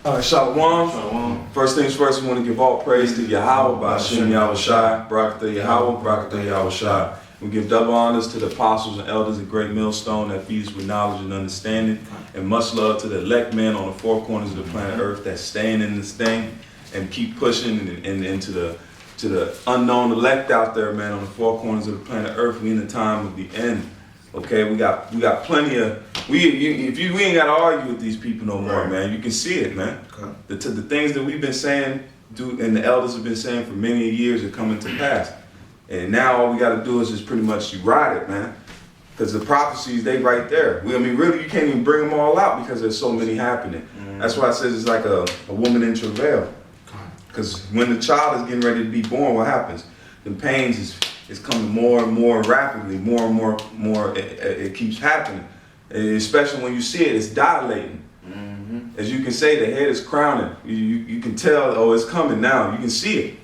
Shalom. Shalom. First things first, we want to give all praise to Yahweh, Ba'ashem Yahweh Shai, Barakatah Yahweh, Barakatah Yahweh Shai. We give double honors to the apostles and elders, a great millstone that feeds with knowledge and understanding, and much love to the elect men on the four corners of the planet Earth that's staying in this thing and keep pushing and to the unknown elect out there, man, on the four corners of the planet Earth. We in the time of the end. Okay, we got plenty of we ain't got to argue with these people no more, man. You can see it, man. Okay. The things that we've been saying, and the elders have been saying for many years are coming to pass. And now all we got to do is just pretty much you ride it, man. Because the prophecies, they right there. I mean, really, you can't even bring them all out because there's so many happening. That's why I says it's like a woman in travail. Because when the child is getting ready to be born, what happens? The pains is coming more and more rapidly, more and more. It keeps happening. And especially when you see it, it's dilating. As you can say, the head is crowning. You can tell, oh, it's coming now. You can see it.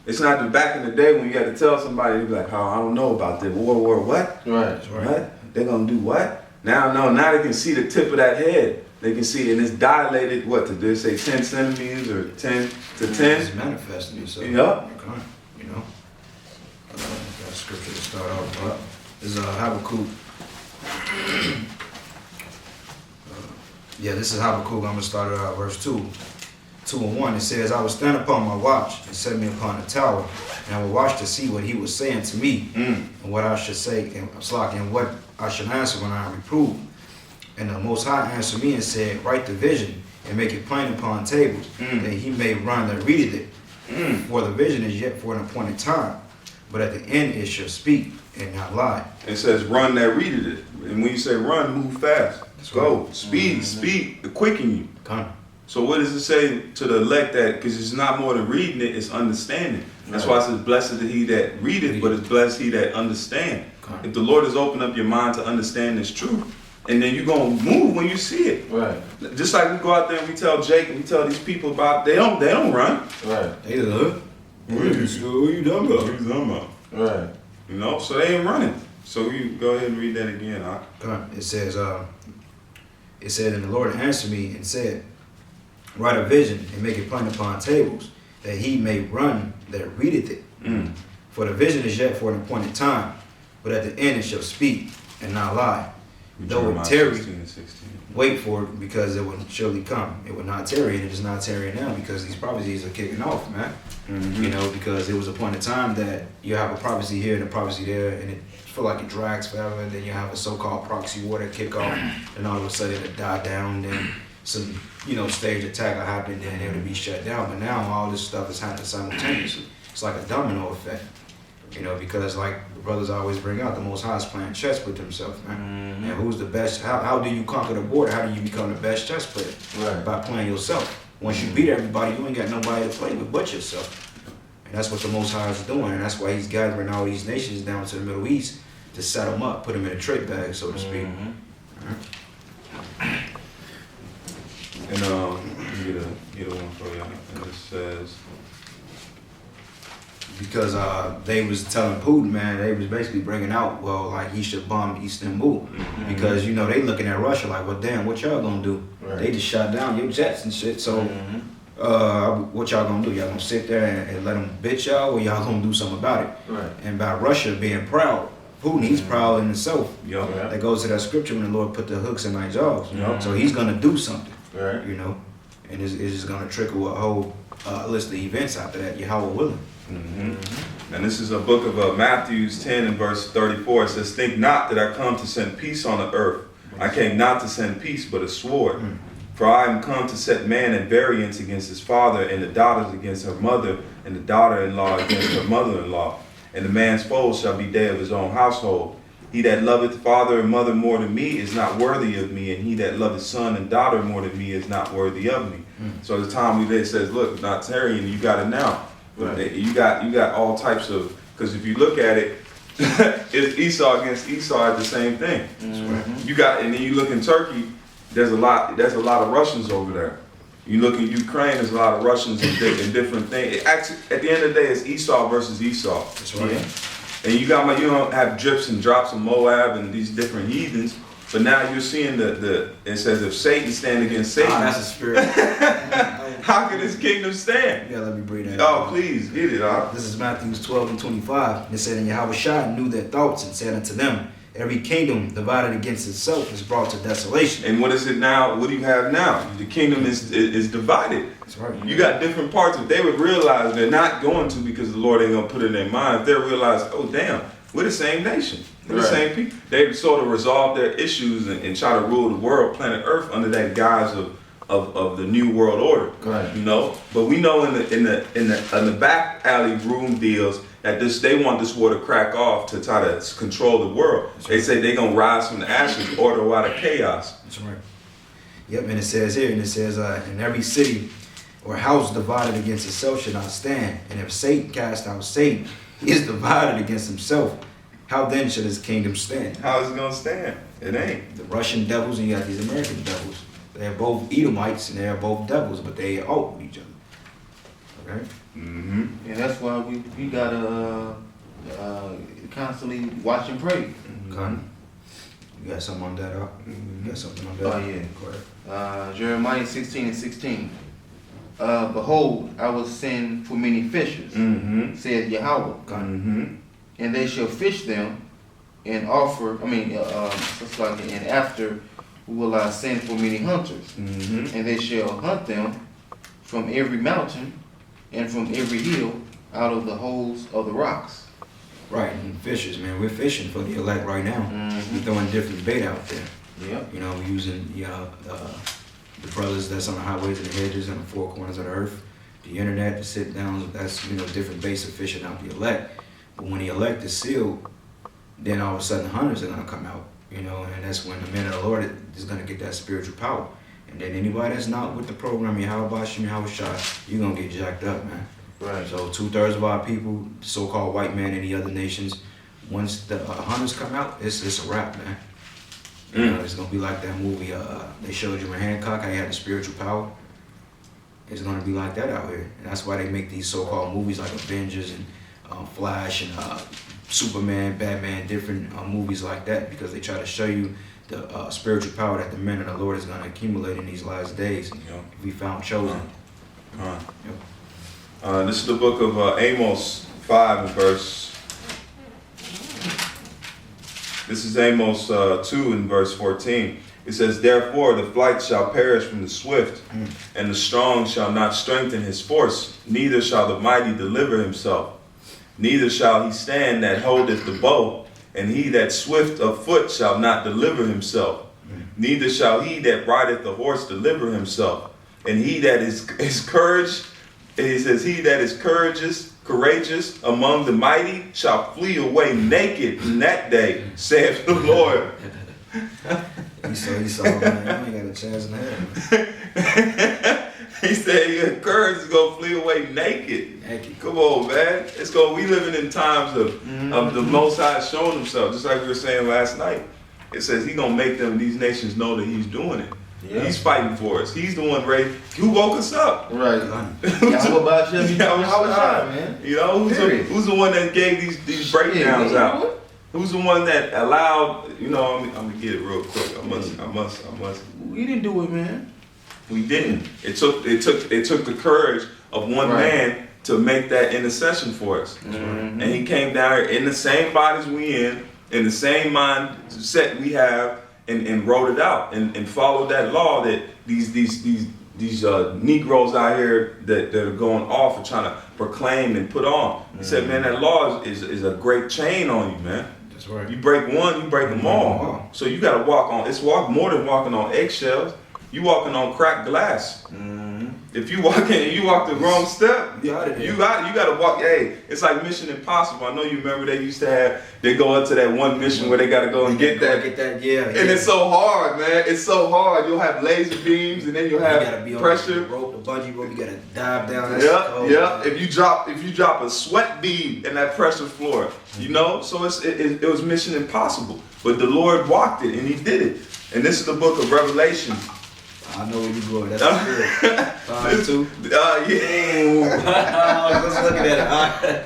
It's not the back in the day when you had to tell somebody, you'd be like, oh, I don't know about that. War, what? Right. What? They're going to do what? Now they can see the tip of that head. They can see it, and it's dilated, what, did they say 10 centimeters or 10 to 10? It's manifesting yourself. Yep. Okay. You know? Got a scripture to start off with. This is Habakkuk. This is Habakkuk. I'm going to start at verse 2. 2 and 1. It says, I will stand upon my watch and set me upon the tower, and I will watch to see what he was saying to me, and what I should say, and what I should answer when I am reproved. And the Most High answered me and said, write the vision and make it plain upon tables, that he may run that readeth it. For the vision is yet for an appointed time, but at the end it shall speak and not lie. It says run that readeth it. And when you say run, move fast. Let's go. Speed, quicken you. Come. So what does it say to the elect that, because it's not more than reading it, it's understanding. That's why it says, blessed is he that readeth, but it's blessed he that understand. If the Lord has opened up your mind to understand this truth, and then you're going to move when you see it. Right. Just like we go out there and we tell Jake and we tell these people about, they don't run. Right. They look. What are you talking about? What are you talking about? Right. You know, so they ain't running. So you go ahead and read that again, huh? It says, and the Lord answered me and said, write a vision and make it plain upon tables, that he may run that readeth it. For the vision is yet for an appointed time, but at the end it shall speak and not lie. Though it tarry, wait for it, because it will surely come. It will not tarry, and it is not tarrying now, because these prophecies are kicking off, man. You know, because it was a point in time that you have a prophecy here and a prophecy there, and it feel like it drags forever, and then you have a so-called proxy war that kick off, and all of a sudden it died down, then some, stage attack will happen, then it'll be shut down. But now all this stuff is happening simultaneously. It's like a domino effect, because like the brothers always bring out, the Most High is playing chess with himself, man. And who's the best? How do you conquer the board? How do you become the best chess player? Right. By playing yourself. Once you beat everybody, you ain't got nobody to play with but yourself. And that's what the Most High is doing, and that's why he's gathering all these nations down to the Middle East to set them up, put them in a trick bag, so to speak. And get a one for you. And it says, Because they was telling Putin, man, they was basically bringing out, well, like he should bomb Istanbul. Because, they looking at Russia like, well, damn, what y'all gonna do? Right. They just shot down your jets and shit, so what y'all gonna do? Y'all gonna sit there and let them bitch y'all, or y'all gonna do something about it? Right. And by Russia being proud, Putin, he's proud in himself. Yeah. That goes to that scripture when the Lord put the hooks in our jaws. So he's gonna do something. Right. And it's just gonna trickle a whole list of events after that, Yahweh willing. And this is a book of Matthew 10 and verse 34. It says, think not that I come to send peace on the earth. I came not to send peace, but a sword. For I am come to set man at variance against his father, and the daughters against her mother, and the daughter-in-law against her mother-in-law. And the man's foes shall be they of his own household. He that loveth father and mother more than me is not worthy of me, and he that loveth son and daughter more than me is not worthy of me. So the time we did says, look, not tarrying, you got it now. Right. You got all types of, because if you look at it, it's Esau against Esau at the same thing. You got, and then you look in Turkey, there's a lot of Russians over there. You look in Ukraine, there's a lot of Russians and different things. Actually, at the end of the day, it's Esau versus Esau. That's right. And you don't have drips and drops of Moab and these different heathens. But now you're seeing it says if Satan stand against Satan, That's a spirit. how can his kingdom stand? You gotta let me breathe that. Oh, please, get it, This is Matthew 12 and 25. It said, and Yahushua knew their thoughts and said unto them, every kingdom divided against itself is brought to desolation. And what is it now? What do you have now? The kingdom is divided. That's right. You got different parts. If they would realize they're not going to because the Lord ain't going to put it in their mind, if they realize, oh, damn, we're the same nation. We're the same people. They sort of resolve their issues and try to rule the world, planet Earth, under that guise of the new world order. Right. You know? But we know in the back alley room deals that they want this war to crack off to try to control the world. They say they're going to rise from the ashes, order out of chaos. That's right. Yep, and it says here, in every city or house divided against itself should not stand. And if Satan cast out Satan, he is divided against himself. How then should his kingdom stand? How is it going to stand? It ain't. The Russian devils and you got these American devils. They are both Edomites and they are both devils, but they out with each other. Okay? Mm-hmm. And that's why we gotta constantly watch and pray. Gun. You got something on that up? You got something on that? Oh, yeah. Go ahead. Jeremiah 16 and 16. Behold, I will send for many fishers, Mm-hmm. said Yahweh, Mm-hmm. and they shall fish them and offer, it's like, and after will I send for many hunters, Mm-hmm. and they shall hunt them from every mountain and from every hill out of the holes of the rocks. Right, and fishers, man. We're fishing for the elect right now. Mhm. We're throwing different bait out there. Yep. You know, we're using the brothers that's on the highways and the hedges and the four corners of the earth, the internet, the sit downs, that's, different baits of fishing out the elect. But when the elect is sealed, then all of a sudden the hunters are going to come out, and that's when the man of the Lord is going to get that spiritual power. And then anybody that's not with the program, Yahweh Shah, you're going to get jacked up, man. Right. So 2/3 of our people, so-called white man, any other nations, once the hunters come out, it's a wrap, man. It's gonna be like that movie they showed you in Hancock, how he had the spiritual power. It's gonna be like that out here, and that's why they make these so-called movies like Avengers and Flash and Superman, Batman, different movies like that, because they try to show you the spiritual power that the men of the Lord is gonna accumulate in these last days. Yep. If we found chosen. This is the book of Amos 5 and verse. This is Amos 2 and verse 14. It says, therefore the flight shall perish from the swift, and the strong shall not strengthen his force, neither shall the mighty deliver himself. Neither shall he stand that holdeth the bow, and he that swift of foot shall not deliver himself. Neither shall he that rideth the horse deliver himself. And he that is courage, he says, he that is courageous among the mighty shall flee away naked in that day, saith the Lord. He saw, man, you ain't got a chance in hell. He said, your courage is gonna flee away naked. Come on, man. We living in times of the Most High showing himself, just like we were saying last night. It says he gonna make these nations know that he's doing it. Yeah. He's fighting for us. He's the one who woke us up. Right. Yahweh Shah, man. Who's the one that gave these breakdowns out? Who's the one that allowed? I'm gonna get it real quick. I must. We didn't do it, man. We didn't. It took the courage of one man to make that intercession for us. Mm-hmm. And he came down here in the same bodies we in the same mindset we have, and wrote it out and followed that law that these Negroes out here that are going off and trying to proclaim and put on. He said, man, that law is a great chain on you, man. That's right. You break one, you break them all. So you got to walk more than walking on eggshells. You walking on cracked glass. If you walk the wrong step, you got to walk. Hey, it's like Mission Impossible. I know you remember they used to they go up to that one mission where they got to go and get that. Yeah. And it's so hard, man. It's so hard. You'll have laser beams, and then you'll have pressure. The bungee rope. You gotta dive down. Yeah. If you drop a sweat beam in that pressure floor, So it was Mission Impossible, but the Lord walked it and He did it. And this is the book of Revelation. I know where you're going. That's the spirit. 5-2. Yeah. Let's look at it.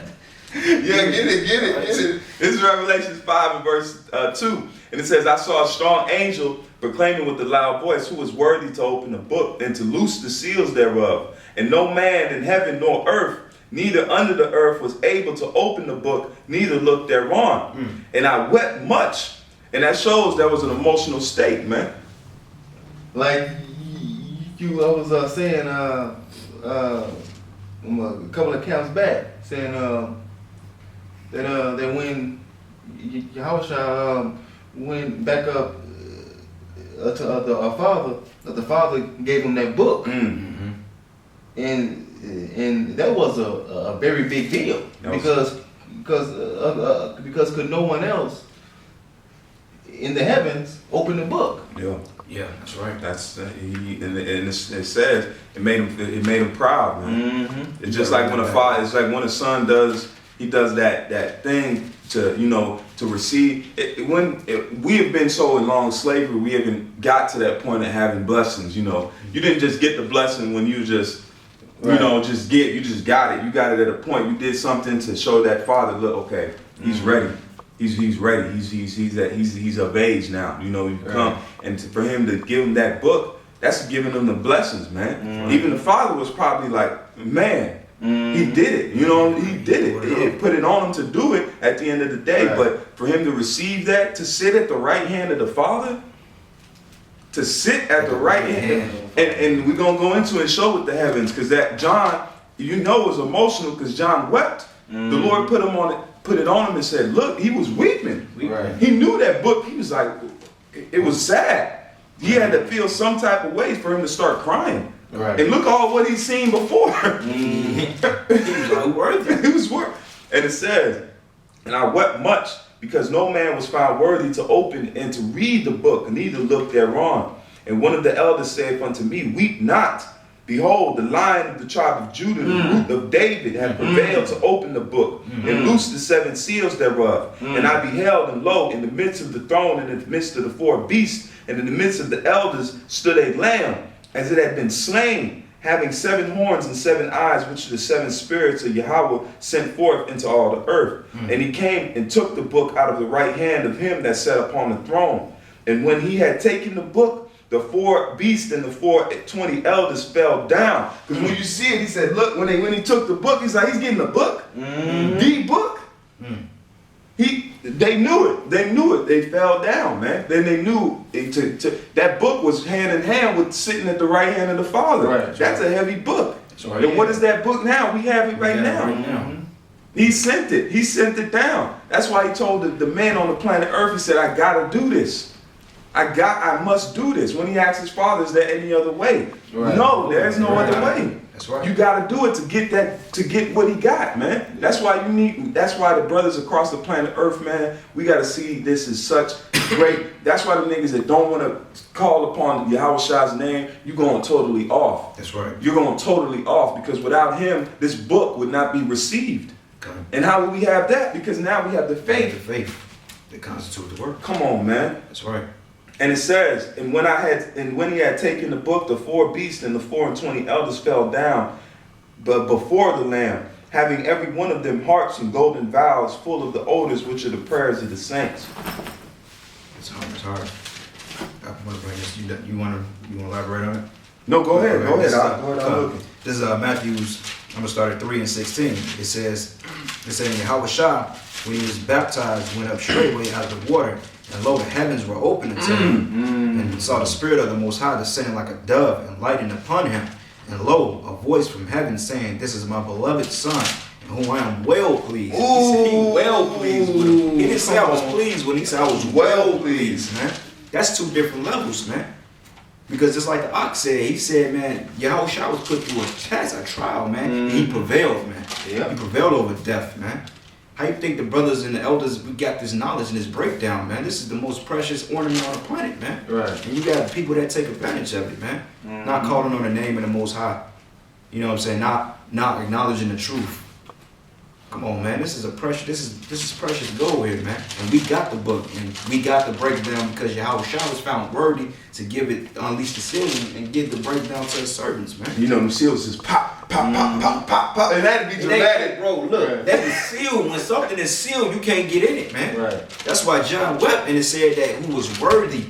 Yeah, get it. This is Revelation 5 and verse 2. And it says, I saw a strong angel proclaiming with a loud voice, who is worthy to open the book and to loose the seals thereof. And no man in heaven nor earth, neither under the earth, was able to open the book, neither look thereon. And I wept much. And that shows there was an emotional state, man. Like I was saying a couple of camps back, saying that when Yahushua went back up to the father gave him that book, Mm-hmm. and that was a very big deal because could no one else in the heavens open the book? Yeah. Yeah, that's right. That's it says it made him proud, man. Mm-hmm. It's just like when a father, it's like when a son does that thing to receive. We have been so in long slavery, we haven't got to that point of having blessings. You didn't just get the blessing when you just you just got it. You got it at a point. You did something to show that father, look, okay, he's ready. He's ready. He's of age now. You come and for him to give him that book, that's giving him the blessings, man. Mm-hmm. Even the father was probably like, man, he did it. He did it. It put it on him to do it at the end of the day. Right. But for him to receive that, to sit at the right hand of the Father, to sit at the right hand, and we're gonna go into and show with the heavens, because that John, was emotional because John wept. The Lord put it on him and said, look, he was weeping. Right. He knew that book. He was like, it was sad. He had to feel some type of way for him to start crying. Right. And look all what he's seen before. He was like, worthy. It was worth. And it says, and I wept much because no man was found worthy to open and to read the book, neither look thereon. And one of the elders saith unto me, weep not. Behold, the Lion of the tribe of Judah, the root of David, hath prevailed to open the book and loose the 7 seals thereof. And I beheld, and lo, in the midst of the throne, and in the midst of the 4 beasts, and in the midst of the elders, stood a lamb, as it had been slain, having 7 horns and 7 eyes, which are the 7 spirits of Yahweh sent forth into all the earth. And he came and took the book out of the right hand of him that sat upon the throne. And when he had taken the book, the 4 beasts and the 24 elders fell down. Because when you see it, he said, look, when he took the book, he's like, he's getting the book. The book. They knew it. They fell down, man. Then they knew that book was hand in hand with sitting at the right hand of the Father. Right. That's a heavy book. Right. And what is that book now? We have it right now. He sent it. He sent it down. That's why he told the man on the planet Earth, he said, I gotta do this. I must do this. When he asked his father, is there any other way? Right. No, there's no other way. That's right. You gotta do it to get what he got, man. That's why the brothers across the planet Earth, man, we gotta see this is such great. That's why the niggas that don't wanna call upon Yahushua's name, you're going totally off. That's right. You're going totally off, because without him, this book would not be received. Okay. And how will we have that? Because now we have the The faith. faith that constitutes the work. Come on, man. That's right. And it says, and when he had taken the book, the 4 beasts and the 24 elders fell down, but before the Lamb, having every one of them harps and golden vials full of the odors which are the prayers of the saints. It's hard. It's hard. I want to bring this. You want to elaborate on it? No, go ahead. Go ahead. This is Matthew's. I'm gonna start at 3 and 16. It says, Yahushua, when he was baptized, went up straightway out of the water. And lo, the heavens were opened unto him, and saw the Spirit of the Most High descending like a dove and lighting upon him. And lo, a voice from heaven saying, this is my beloved Son, in whom I am well pleased. He said he well pleased with him. He didn't say I was pleased when he said I was well pleased, man. That's 2 different levels, man. Because just like the ox said, he said, man, Yahushua was put through a test, a trial, man. And he prevailed, man. Yeah. He prevailed over death, man. How you think the brothers and the elders, we got this knowledge and this breakdown, man? This is the most precious ornament on the planet, man. Right. And you got people that take advantage of it, man. Not calling on the name of the Most High. You know what I'm saying? Not acknowledging the truth. Come on, man. This is precious gold here, man. And we got the book, and we got the breakdown because Yahweh Shah was found worthy to give it, unleash the seal, and give the breakdown to the servants, man. You know, them seals just pop, pop, pop, pop, pop, pop. It had to be dramatic, bro. Look, Right. that is sealed. When something is sealed, you can't get in it, man. Right. That's why John wept and it said that who was worthy